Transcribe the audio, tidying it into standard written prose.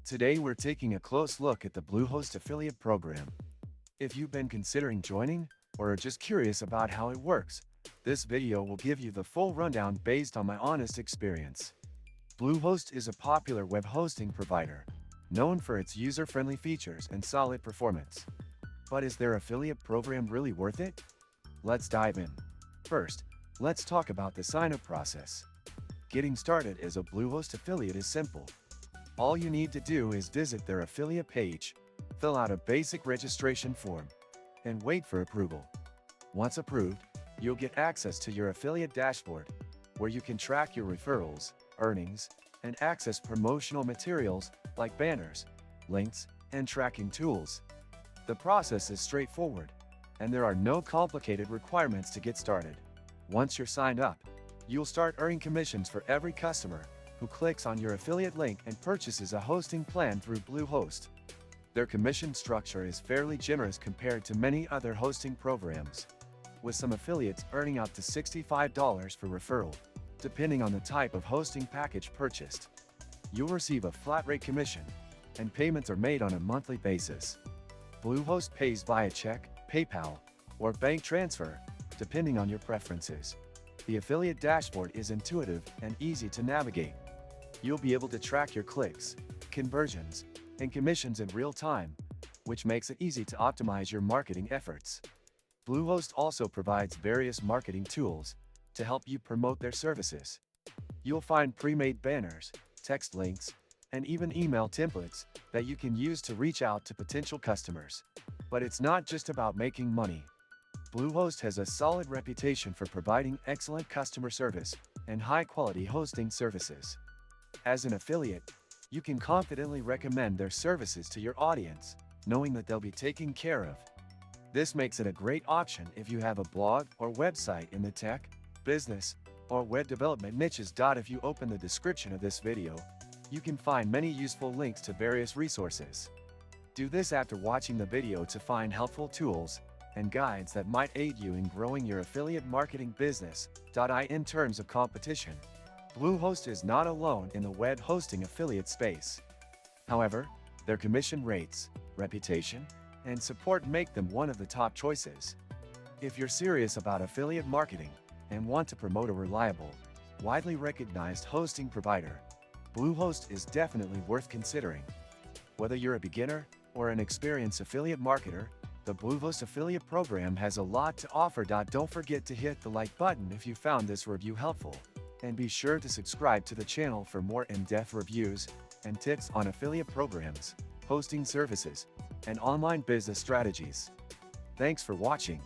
Today we're taking a close look at the Bluehost affiliate program. If you've been considering joining, or are just curious about how it works, this video will give you the full rundown based on my honest experience. Bluehost is a popular web hosting provider, known for its user-friendly features and solid performance. But is their affiliate program really worth it? Let's dive in. First, let's talk about the sign-up process. Getting started as a Bluehost affiliate is simple. All you need to do is visit their affiliate page, fill out a basic registration form, and wait for approval. Once approved, you'll get access to your affiliate dashboard, where you can track your referrals, earnings, and access promotional materials like banners, links, and tracking tools. The process is straightforward, and there are no complicated requirements to get started. Once you're signed up, you'll start earning commissions for every customer who clicks on your affiliate link and purchases a hosting plan through Bluehost. Their commission structure is fairly generous compared to many other hosting programs, with some affiliates earning up to $65 for referral, depending on the type of hosting package purchased. You'll receive a flat rate commission, and payments are made on a monthly basis. Bluehost pays via check, PayPal, or bank transfer, depending on your preferences. The affiliate dashboard is intuitive and easy to navigate. You'll be able to track your clicks, conversions, and commissions in real time, which makes it easy to optimize your marketing efforts. Bluehost also provides various marketing tools to help you promote their services. You'll find pre-made banners, text links, and even email templates that you can use to reach out to potential customers. But it's not just about making money. Bluehost has a solid reputation for providing excellent customer service and high-quality hosting services. As an affiliate, you can confidently recommend their services to your audience, knowing that they'll be taken care of. This makes it a great option if you have a blog or website in the tech, business, or web development niches. If you open the description of this video, you can find many useful links to various resources. Do this after watching the video to find helpful tools and guides that might aid you in growing your affiliate marketing business. In terms of competition, Bluehost is not alone in the web hosting affiliate space. However, their commission rates, reputation, and support make them one of the top choices. If you're serious about affiliate marketing and want to promote a reliable, widely recognized hosting provider, Bluehost is definitely worth considering. Whether you're a beginner or an experienced affiliate marketer, the Bluehost affiliate program has a lot to offer. Don't forget to hit the like button if you found this review helpful, and be sure to subscribe to the channel for more in-depth reviews and tips on affiliate programs, hosting services, and online business strategies. Thanks for watching.